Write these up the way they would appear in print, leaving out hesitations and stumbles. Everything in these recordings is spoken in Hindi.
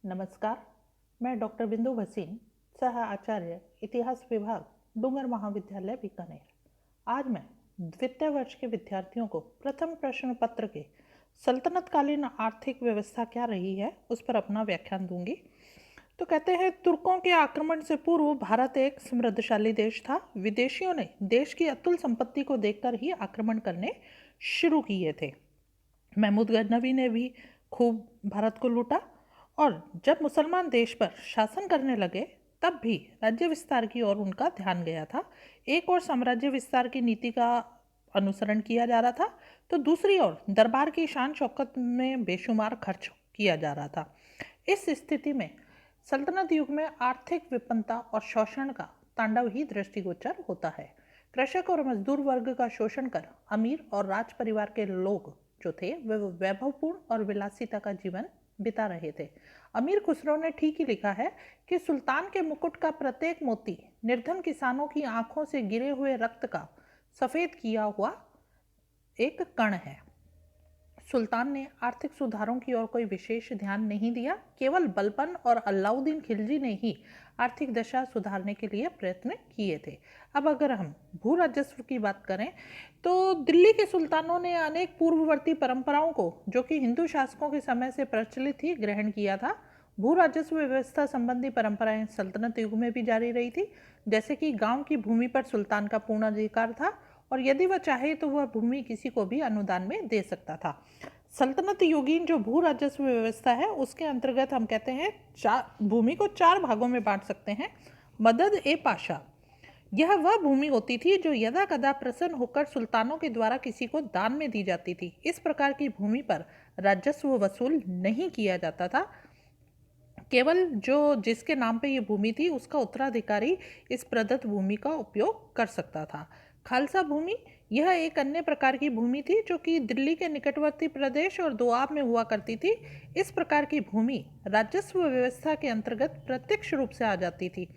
नमस्कार, मैं डॉक्टर बिंदु भसीन, सह आचार्य इतिहास विभाग, डूंगर महाविद्यालय बीकानेर। आज मैं द्वितीय वर्ष के विद्यार्थियों को प्रथम प्रश्न पत्र के सल्तनतकालीन आर्थिक व्यवस्था क्या रही है उस पर अपना व्याख्यान दूंगी। तो कहते हैं, तुर्कों के आक्रमण से पूर्व भारत एक समृद्धशाली देश था। विदेशियों ने देश की अतुल संपत्ति को देखकर ही आक्रमण करने शुरू किए थे। महमूद गजनवी ने भी खूब भारत को लूटा और जब मुसलमान देश पर शासन करने लगे तब भी राज्य विस्तार की ओर उनका ध्यान गया था। एक ओर साम्राज्य विस्तार की नीति का अनुसरण किया जा रहा था, तो दूसरी ओर दरबार की शान शौकत में बेशुमार खर्च किया जा रहा था। इस स्थिति में सल्तनत युग में आर्थिक विपन्नता और शोषण का तांडव ही दृष्टिगोचर होता है। कृषक और मजदूर वर्ग का शोषण कर अमीर और राज परिवार के लोग जो थे वे वैभवपूर्ण और विलासिता का जीवन बिता रहे थे। अमीर खुसरो ने ठीक ही लिखा है कि सुल्तान के मुकुट का प्रत्येक मोती निर्धन किसानों की आंखों से गिरे हुए रक्त का सफेद किया हुआ एक कण है। सुल्तान ने आर्थिक सुधारों की ओर कोई विशेष ध्यान नहीं दिया। केवल बलबन और अलाउद्दीन खिलजी ने ही आर्थिक दशा सुधारने के लिए प्रयत्न किए थे। अब अगर हम भू राजस्व की बात करें तो दिल्ली के सुल्तानों ने अनेक पूर्ववर्ती परंपराओं को, जो कि हिंदू शासकों के समय से प्रचलित थी, ग्रहण किया था। भू राजस्व व्यवस्था संबंधी परंपराएं सल्तनत युग में भी जारी रही थी, जैसे कि गांव की भूमि पर सुल्तान का पूर्ण अधिकार था और यदि वह चाहे तो वह भूमि किसी को भी अनुदान में दे सकता था। सल्तनत युगीन जो भू राजस्व व्यवस्था है उसके अंतर्गत हम कहते हैं भूमि को चार भागों में बांट सकते हैं। मदद ए पाशा, यह वह भूमि होती थी जो यदा कदा प्रसन्न होकर सुल्तानों के द्वारा किसी को दान में दी जाती थी। इस प्रकार की भूमि पर राजस्व वसूल नहीं किया जाता था। केवल जो जिसके नाम पे ये भूमि थी उसका उत्तराधिकारी इस प्रदत्त भूमि का उपयोग कर सकता था। खालसा भूमि, यह एक अन्य प्रकार की भूमि थी जो कि दिल्ली के निकटवर्ती प्रदेश और दोआब में हुआ करती थी। इस प्रकार की भूमि राजस्व व्यवस्था के अंतर्गत प्रत्यक्ष रूप से आ जाती थी।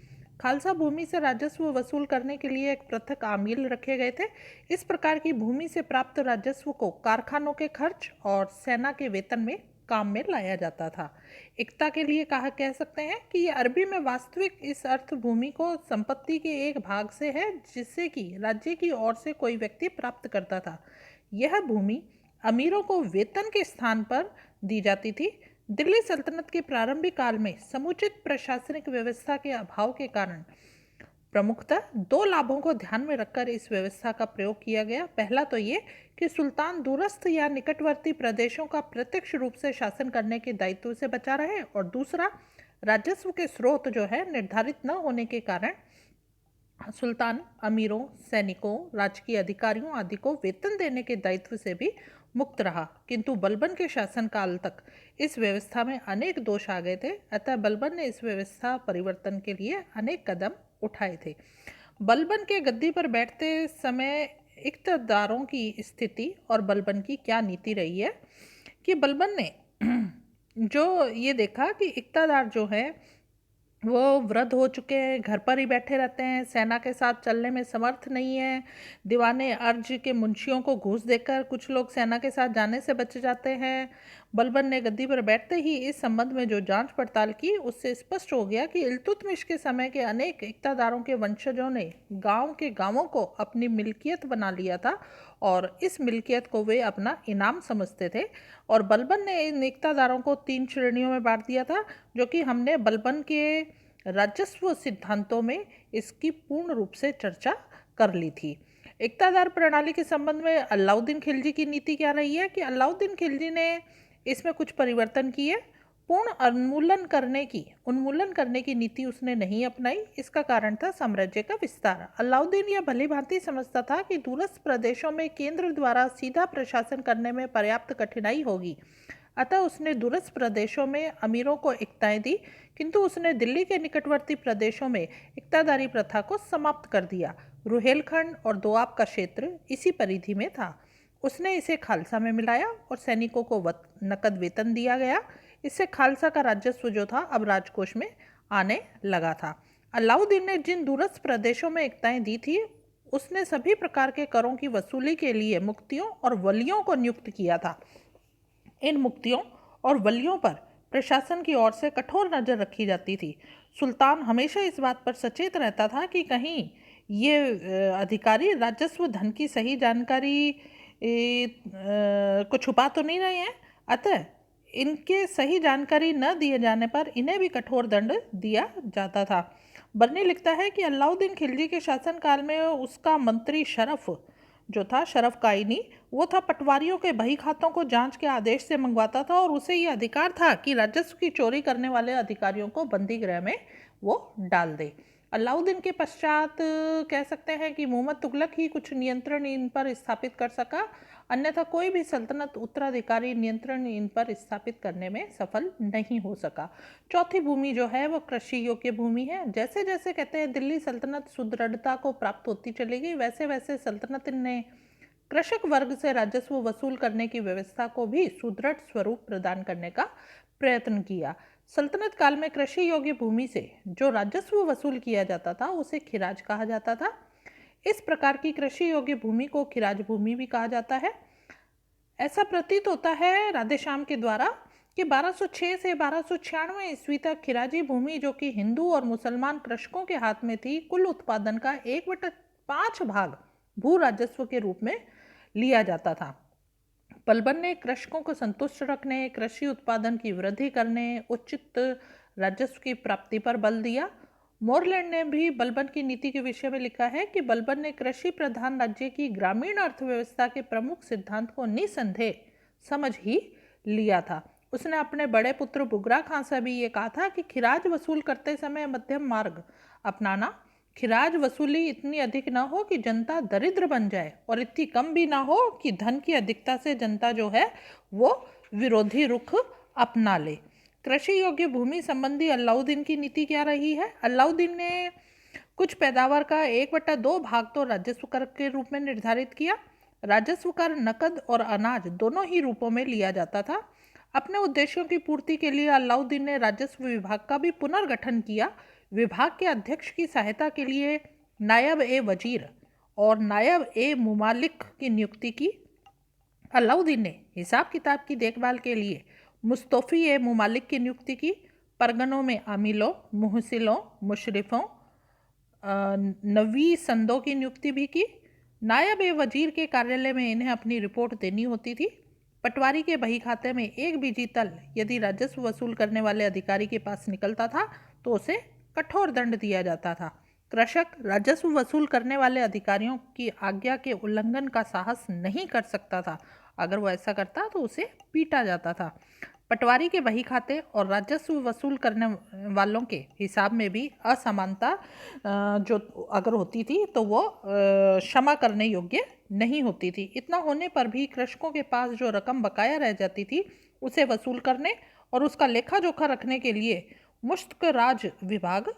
खालसा भूमि से राजस्व वसूल करने के लिए एक पृथक आमील रखे गए थे। इस प्रकार की भूमि से प्राप्त राजस्व को कारखानों के खर्च और सेना के वेतन में काम में लाया जाता था। एकता के लिए कह सकते हैं कि ये अरबी में वास्तविक इस अर्थ भूमि को संपत्ति के एक भाग से है जिससे कि राज्य की ओर से कोई व्यक्ति प्राप्त करता था। यह भूमि अमीरों को वेतन के स्थान पर दी जाती थी। दिल्ली सल्तनत के प्रारंभिक काल में समुचित प्रशासनिक व्यवस्था के अभाव के कारण प्रमुखतः दो लाभों को ध्यान में रखकर इस व्यवस्था का प्रयोग किया गया। पहला तो ये कि सुल्तान दूरस्थ या निकटवर्ती प्रदेशों का प्रत्यक्ष रूप से शासन करने के दायित्व से बचा रहे, और दूसरा राजस्व के स्रोत जो है निर्धारित न होने के कारण सुल्तान अमीरों, सैनिकों, राजकीय अधिकारियों आदि को वेतन देने के दायित्व से भी मुक्त रहा। किंतु बलबन के शासनकाल तक इस व्यवस्था में अनेक दोष आ गए थे, अतः बलबन ने इस व्यवस्था परिवर्तन के लिए अनेक कदम उठाए थे। बलबन के गद्दी पर बैठते समय इक़्तिदारों की स्थिति और बलबन की क्या नीति रही है कि बलबन ने जो ये देखा कि इक़्तिदार जो है वो वृद्ध हो चुके हैं, घर पर ही बैठे रहते हैं, सेना के साथ चलने में समर्थ नहीं है। दीवाने अर्ज के मुंशियों को घूस देकर कुछ लोग सेना के साथ जाने से बच जाते हैं। बलबन ने गद्दी पर बैठते ही इस संबंध में जो जांच पड़ताल की उससे स्पष्ट हो गया कि इल्तुतमिश के समय के अनेक इक़्तिदारों के वंशजों ने गांव के गांवों को अपनी मिल्कियत बना लिया था और इस मिल्कियत को वे अपना इनाम समझते थे। और बलबन ने इन इक़्तिदारों को 3 श्रेणियों में बांट दिया था, जो कि हमने बलबन के राजस्व सिद्धांतों में इसकी पूर्ण रूप से चर्चा कर ली थी। इक़्तिदार प्रणाली के संबंध में अलाउद्दीन खिलजी की नीति क्या रही है कि अलाउद्दीन खिलजी ने इसमें कुछ परिवर्तन किए। पूर्ण उन्मूलन करने की नीति उसने नहीं अपनाई। इसका कारण था साम्राज्य का विस्तार। अलाउद्दीन यह भली भांति समझता था कि दूरस्थ प्रदेशों में केंद्र द्वारा सीधा प्रशासन करने में पर्याप्त कठिनाई होगी, अतः उसने दूरस्थ प्रदेशों में अमीरों को इक्ताएं दी, किंतु उसने दिल्ली के निकटवर्ती प्रदेशों में इक्तादारी प्रथा को समाप्त कर दिया। रुहेलखंड और दोआब का क्षेत्र इसी परिधि में था। उसने इसे खालसा में मिलाया और सैनिकों को नकद वेतन दिया गया। इससे खालसा का राजस्व जो था अब राजकोष में आने लगा था। अलाउद्दीन ने जिन दूरस्थ प्रदेशों में इक्ताएं दी थी उसने सभी प्रकार के करों की वसूली के लिए मुक्तियों और वलियों को नियुक्त किया था। इन मुक्तियों और वलियों पर प्रशासन की ओर से कठोर नजर रखी जाती थी। सुल्तान हमेशा इस बात पर सचेत रहता था कि कहीं ये अधिकारी राजस्व धन की सही जानकारी को छुपा तो नहीं रहे हैं। अतः इनके सही जानकारी न दिए जाने पर इन्हें भी कठोर दंड दिया जाता था। बर्नी लिखता है कि अलाउद्दीन खिलजी के शासनकाल में उसका मंत्री शरफ जो था, शरफ काइनी, वो था पटवारियों के बही खातों को जांच के आदेश से मंगवाता था और उसे ये अधिकार था कि राजस्व की चोरी करने वाले अधिकारियों को बंदी गृह में वो डाल दे। अलाउद्दीन के पश्चात कह सकते हैं कि मोहम्मद तुगलक ही कुछ नियंत्रण इन पर स्थापित कर सका, अन्यथा कोई भी सल्तनत उत्तराधिकारी नियंत्रण इन पर स्थापित करने में सफल नहीं हो सका। चौथी भूमि जो है वो कृषि योग्य भूमि है। जैसे जैसे कहते हैं दिल्ली सल्तनत सुदृढ़ता को प्राप्त होती चली गई, वैसे वैसे सल्तनत ने कृषक वर्ग से राजस्व वसूल करने की व्यवस्था को भी सुदृढ़ स्वरूप प्रदान करने का प्रयत्न किया। सल्तनत काल में कृषि योग्य भूमि से जो राजस्व वसूल किया जाता था उसे खिराज कहा जाता था। इस प्रकार की कृषि योग्य भूमि को खिराज भूमि भी कहा जाता है। ऐसा प्रतीत होता है राधेश्याम के द्वारा कि 1206 से 1296 ईस्वी तक खिराजी भूमि, जो कि हिंदू और मुसलमान कृषकों के हाथ में थी, कुल उत्पादन का 1/5 भाग भू राजस्व के रूप में लिया जाता था। बलबन ने कृषकों को संतुष्ट रखने, कृषि उत्पादन की वृद्धि करने, उचित राजस्व की प्राप्ति पर बल दिया। मोरलैंड ने भी बलबन की नीति के विषय में लिखा है कि बलबन ने कृषि प्रधान राज्य की ग्रामीण अर्थव्यवस्था के प्रमुख सिद्धांत को निसंदेह समझ ही लिया था। उसने अपने बड़े पुत्र बुगरा खां से भी ये कहा था कि खिराज वसूल करते समय मध्यम मार्ग अपनाना। खिराज वसूली इतनी अधिक ना हो कि जनता दरिद्र बन जाए और इतनी कम भी ना हो कि धन की अधिकता से जनता जो है वो विरोधी रुख अपना ले। कृषि योग्य भूमि संबंधी अलाउद्दीन की नीति क्या रही है? अलाउद्दीन ने कुछ पैदावार का 1/2 भाग तो राजस्व कर के रूप में निर्धारित किया। राजस्व कर नकद और अनाज दोनों ही रूपों में लिया जाता था। अपने उद्देश्यों की पूर्ति के लिए अलाउद्दीन ने राजस्व विभाग का भी पुनर्गठन किया। विभाग के अध्यक्ष की सहायता के लिए नायब ए वजीर और नायब ए मुमालिक की नियुक्ति की। अलाउद्दीन ने हिसाब किताब की देखभाल के लिए मुस्तफ़ी ए मुमालिक की नियुक्ति की। परगनों में आमिलों, मुहसिलों, मुशरिफों, नवीसंदों की नियुक्ति भी की। नायब ए वजीर के कार्यालय में इन्हें अपनी रिपोर्ट देनी होती थी। पटवारी के बही खाते में एक भी जीतल यदि राजस्व वसूल करने वाले अधिकारी के पास निकलता था तो उसे कठोर दंड दिया जाता था। कृषक राजस्व वसूल करने वाले अधिकारियों की आज्ञा के उल्लंघन का साहस नहीं कर सकता था। अगर वो ऐसा करता तो उसे पीटा जाता था। पटवारी के बही खाते और राजस्व वसूल करने वालों के हिसाब में भी असमानता जो अगर होती थी तो वो क्षमा करने योग्य नहीं होती थी। इतना होने पर भी कृषकों के पास जो रकम बकाया रह जाती थी उसे वसूल करने और उसका लेखा जोखा रखने के लिए मुश्तक राज विभाग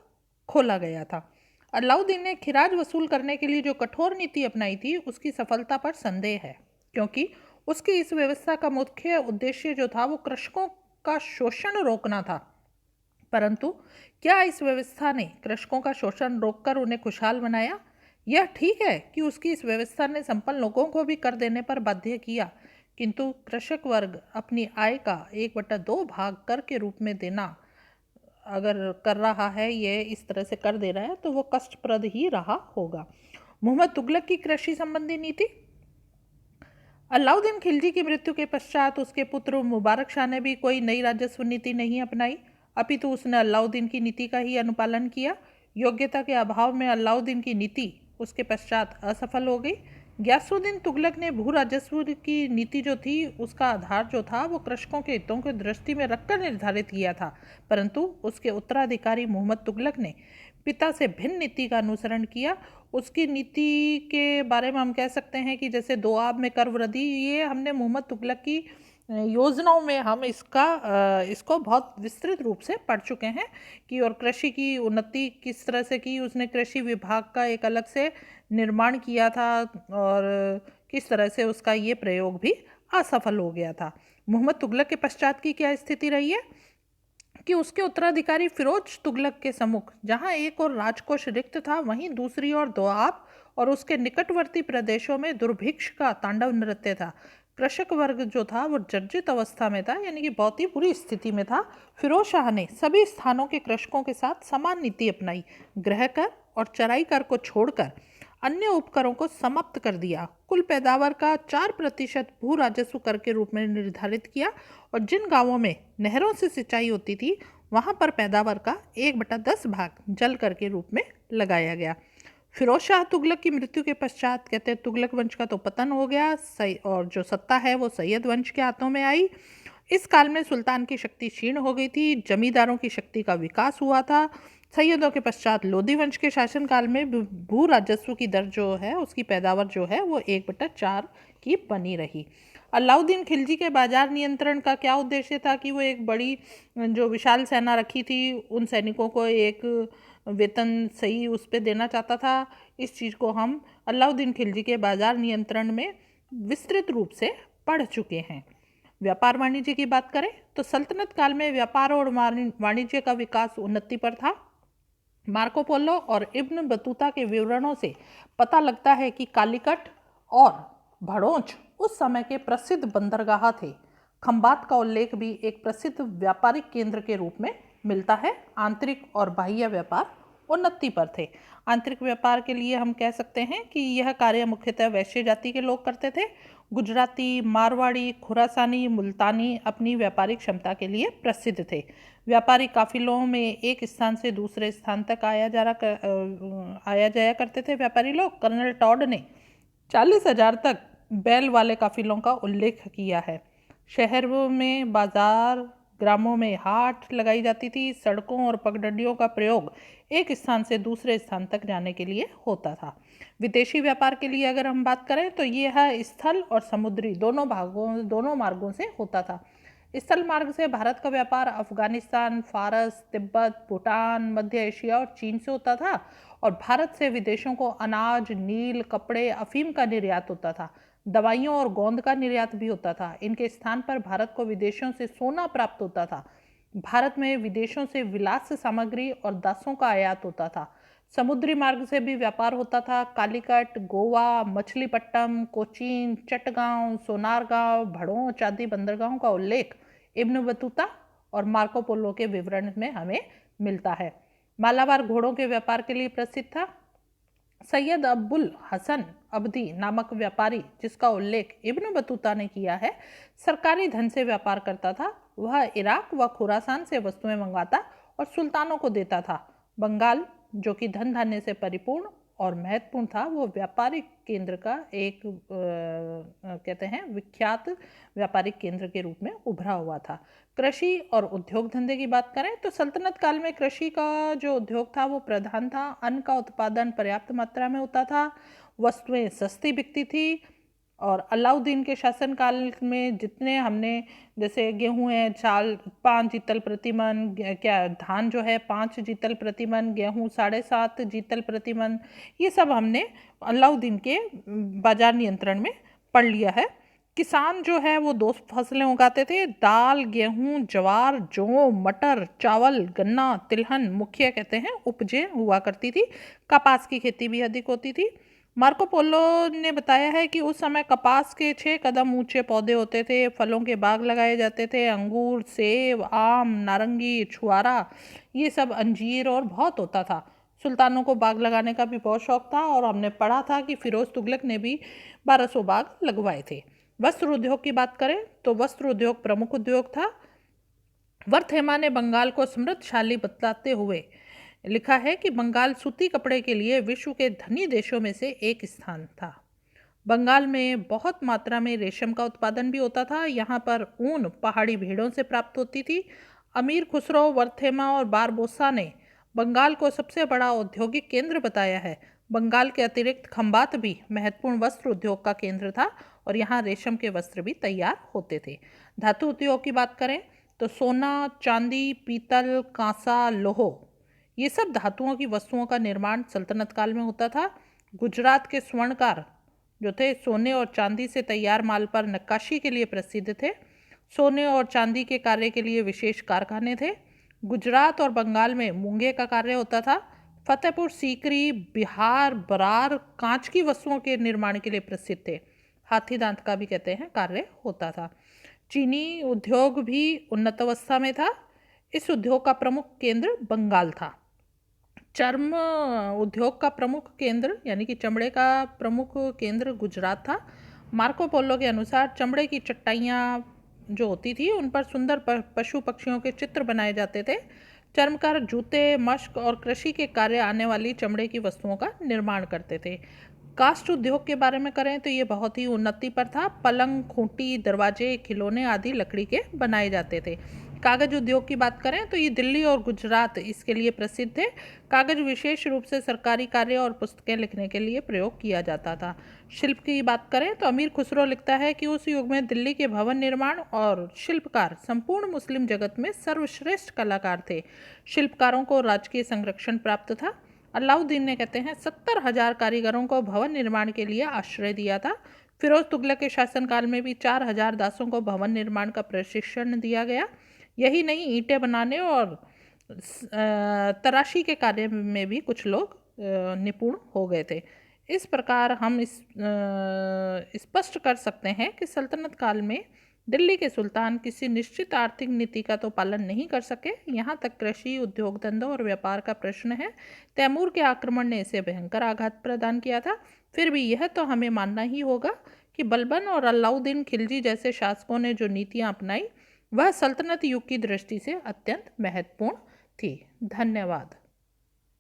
खोला गया था। अलाउद्दीन ने खिराज वसूल करने के लिए जो कठोर नीति अपनाई थी उसकी सफलता पर संदेह है, क्योंकि उसकी इस व्यवस्था का मुख्य उद्देश्य जो था वो कृषकों का शोषण रोकना था। परंतु क्या इस व्यवस्था ने कृषकों का शोषण रोककर उन्हें खुशहाल बनाया? यह ठीक है कि उसकी इस व्यवस्था ने संपन्न लोगों को भी कर देने पर बाध्य किया, किंतु कृषक वर्ग अपनी आय का 1/2 भाग कर के रूप में देना अगर कर रहा है, ये इस तरह से कर दे रहा है तो वो कष्टप्रद ही रहा होगा। मोहम्मद तुगलक की कृषि संबंधी नीति। अलाउद्दीन खिलजी की मृत्यु के पश्चात उसके पुत्र मुबारक शाह ने भी कोई नई राजस्व नीति नहीं अपनाई, अपितु उसने अलाउद्दीन की नीति का ही अनुपालन किया। योग्यता के अभाव में अलाउद्दीन की नीति उसके पश्चात असफल हो गई। गयासुद्दीन तुगलक ने भू राजस्व की नीति जो थी उसका आधार जो था वो कृषकों के हितों को दृष्टि में रखकर निर्धारित किया था, परंतु उसके उत्तराधिकारी मोहम्मद तुगलक ने पिता से भिन्न नीति का अनुसरण किया। उसकी नीति के बारे में हम कह सकते हैं कि जैसे दोआब में कर वृद्धि, ये हमने मोहम्मद तुगलक की योजनाओं में हम इसको बहुत विस्तृत रूप से पढ़ चुके हैं कि और कृषि की उन्नति किस तरह से की। उसने कृषि विभाग का एक अलग से निर्माण किया था और किस तरह से उसका ये प्रयोग भी असफल हो गया था। मोहम्मद तुगलक के पश्चात की क्या स्थिति रही है कि उसके उत्तराधिकारी फिरोज तुगलक के सम्मुख जहां एक और राजकोष रिक्त था, वहीं दूसरी ओर दोआब और उसके निकटवर्ती प्रदेशों में दुर्भिक्ष का तांडव नृत्य था। कृषक वर्ग जो था वो जर्जरित अवस्था में था, यानी कि बहुत ही बुरी स्थिति में था। फिरोज शाह ने सभी स्थानों के कृषकों के साथ समान नीति अपनाई। गृह कर और चराई कर को छोड़कर अन्य उपकरों को समाप्त कर दिया। कुल पैदावार का 4% भू राजस्व कर के रूप में निर्धारित किया और जिन गांवों में नहरों से सिंचाई होती थी वहां पर पैदावार का 1/10 भाग जल कर के रूप में लगाया गया। फिरोज शाह तुगलक की मृत्यु के पश्चात कहते हैं तुगलक वंश का तो पतन हो गया और जो सत्ता है वो सैयद वंश के हाथों में आई। इस काल में सुल्तान की शक्ति क्षीण हो गई थी, जमींदारों की शक्ति का विकास हुआ था। सैयदों के पश्चात लोधी वंश के शासनकाल में भू राजस्व की दर जो है उसकी पैदावार जो है वो 1/4 की बनी रही। अलाउद्दीन खिलजी के बाजार नियंत्रण का क्या उद्देश्य था कि वो एक बड़ी जो विशाल सेना रखी थी उन सैनिकों को एक वेतन सही उस पर देना चाहता था। इस चीज़ को हम अलाउद्दीन खिलजी के बाजार नियंत्रण में विस्तृत रूप से पढ़ चुके हैं। व्यापार वाणिज्य की बात करें तो सल्तनत काल में व्यापार और वाणिज्य का विकास उन्नति पर था। मार्को पोलो और इब्न बतूता के विवरणों से पता लगता है कि कालीकट और भड़ोच उस समय के प्रसिद्ध बंदरगाह थे। खंबात का उल्लेख भी एक प्रसिद्ध व्यापारिक केंद्र के रूप में मिलता है। आंतरिक और बाह्य व्यापार उन्नति पर थे। आंतरिक व्यापार के लिए हम कह सकते हैं कि यह कार्य मुख्यतः वैश्य जाति के लोग करते थे। गुजराती, मारवाड़ी, खुरासानी, मुल्तानी अपनी व्यापारिक क्षमता के लिए प्रसिद्ध थे। व्यापारी काफिलों में एक स्थान से दूसरे स्थान तक आया जाया करते थे। व्यापारी लोग कर्नल टॉड ने 40,000 तक बैल वाले काफिलों का उल्लेख किया है। शहरों में बाजार, ग्रामों में हाट लगाई जाती थी। सड़कों और पगडंडियों का प्रयोग एक स्थान से दूसरे स्थान तक जाने के लिए होता था। विदेशी व्यापार के लिए अगर हम बात करें तो यह स्थल और समुद्री दोनों मार्गों से होता था। स्थल मार्ग से भारत का व्यापार अफगानिस्तान, फारस, तिब्बत, भूटान, मध्य एशिया और चीन से होता था और भारत से विदेशों को अनाज, नील, कपड़े, अफीम का निर्यात होता था। दवाइयों और गोंद का निर्यात भी होता था। इनके स्थान पर भारत को विदेशों से सोना प्राप्त होता था। भारत में विदेशों से विलास सामग्री और दासों का आयात होता था। समुद्री मार्ग से भी व्यापार होता था। कालीकट, गोवा, मछलीपट्टम, कोचीन, चटगांव, सोनारगांव, भड़ोच आदि बंदरगाहों का उल्लेख इब्न बतूता और मार्को पोलो के विवरण में हमें मिलता है। मालाबार घोड़ों के व्यापार के लिए प्रसिद्ध था। सैयद अब्बुल हसन अब्दी नामक व्यापारी, जिसका उल्लेख इब्न बतूता ने किया है, सरकारी धन से व्यापार करता था। वह इराक व खुरासान से वस्तुएं मंगवाता और सुल्तानों को देता था। बंगाल, जो कि धन धान्य से परिपूर्ण और महत्वपूर्ण था, वो व्यापारिक केंद्र का एक कहते हैं विख्यात व्यापारिक केंद्र के रूप में उभरा हुआ था। कृषि और उद्योग धंधे की बात करें तो सल्तनत काल में कृषि का जो उद्योग था वो प्रधान था। अन्न का उत्पादन पर्याप्त मात्रा में होता था। वस्तुएं सस्ती बिकती थी और अलाउद्दीन के शासनकाल में जितने हमने जैसे गेहूं है 5 जीतल प्रति मन, क्या धान जो है 5 जीतल प्रति मन, गेहूं 7.5 जीतल प्रति मन, ये सब हमने अलाउद्दीन के बाजार नियंत्रण में पढ़ लिया है। किसान जो है वो 2 फसलें उगाते थे, दाल, गेहूं, ज्वार, जौ, मटर, चावल, गन्ना, तिलहन मुख्य कहते हैं उपजें हुआ करती थी। कपास की खेती भी अधिक होती थी। मार्को पोलो ने बताया है कि उस समय कपास के 6 कदम ऊंचे पौधे होते थे। फलों के बाग लगाए जाते थे, अंगूर, सेब, आम, नारंगी, छुआरा, ये सब, अंजीर और बहुत होता था। सुल्तानों को बाग लगाने का भी बहुत शौक था और हमने पढ़ा था कि फिरोज तुगलक ने भी 1200 बाग लगवाए थे। वस्त्र उद्योग की बात करें तो वस्त्र उद्योग प्रमुख उद्योग था। वर्थेमा ने बंगाल को समृद्धशाली बतलाते हुए लिखा है कि बंगाल सूती कपड़े के लिए विश्व के धनी देशों में से एक स्थान था। बंगाल में बहुत मात्रा में रेशम का उत्पादन भी होता था। यहाँ पर ऊन पहाड़ी भेड़ों से प्राप्त होती थी। अमीर खुसरो, वर्थेमा और बारबोसा ने बंगाल को सबसे बड़ा औद्योगिक केंद्र बताया है। बंगाल के अतिरिक्त खंबात भी महत्वपूर्ण वस्त्र उद्योग का केंद्र था और यहाँ रेशम के वस्त्र भी तैयार होते थे। धातु उद्योग की बात करें तो सोना, चांदी, पीतल, कांसा, लोह, ये सब धातुओं की वस्तुओं का निर्माण सल्तनत काल में होता था। गुजरात के स्वर्णकार जो थे सोने और चांदी से तैयार माल पर नक्काशी के लिए प्रसिद्ध थे। सोने और चांदी के कार्य के लिए विशेष कारखाने थे। गुजरात और बंगाल में मूंगे का कार्य होता था। फतेहपुर सीकरी, बिहार, बरार कांच की वस्तुओं के निर्माण के लिए प्रसिद्ध थे। हाथी दांत का भी कहते हैं कार्य होता था। चीनी उद्योग भी उन्नत अवस्था में था। इस उद्योग का प्रमुख केंद्र बंगाल था। चर्म उद्योग का प्रमुख केंद्र यानी कि चमड़े का प्रमुख केंद्र गुजरात था। मार्को पोलो के अनुसार चमड़े की चटाइयाँ जो होती थी उन पर सुंदर पशु पक्षियों के चित्र बनाए जाते थे। चर्मकार जूते, मश्क और कृषि के कार्य आने वाली चमड़े की वस्तुओं का निर्माण करते थे। कास्ट उद्योग के बारे में करें तो ये बहुत ही उन्नति पर था। पलंग, खूंटी, दरवाजे, खिलौने आदि लकड़ी के बनाए जाते थे। कागज उद्योग की बात करें तो ये दिल्ली और गुजरात इसके लिए प्रसिद्ध थे। कागज विशेष रूप से सरकारी कार्य और पुस्तकें लिखने के लिए प्रयोग किया जाता था। शिल्प की बात करें तो अमीर खुसरो लिखता है कि उस युग में दिल्ली के भवन निर्माण और शिल्पकार संपूर्ण मुस्लिम जगत में सर्वश्रेष्ठ कलाकार थे। शिल्पकारों को राजकीय संरक्षण प्राप्त था। अलाउद्दीन ने कहते हैं 70,000 कारीगरों को भवन निर्माण के लिए आश्रय दिया था। फिरोज तुगलक के शासनकाल में भी 4,000 दासों को भवन निर्माण का प्रशिक्षण दिया गया। यही नहीं, ईंटें बनाने और तराशी के कार्य में भी कुछ लोग निपुण हो गए थे। इस प्रकार हम स्पष्ट कर सकते हैं कि सल्तनत काल में दिल्ली के सुल्तान किसी निश्चित आर्थिक नीति का तो पालन नहीं कर सके। यहाँ तक कृषि, उद्योग धंधों और व्यापार का प्रश्न है। तैमूर के आक्रमण ने इसे भयंकर आघात प्रदान किया था। फिर भी यह तो हमें मानना ही होगा कि बलबन और अलाउद्दीन खिलजी जैसे शासकों ने जो नीतियाँ अपनाई वह सल्तनत युग की दृष्टि से अत्यंत महत्वपूर्ण थी। धन्यवाद।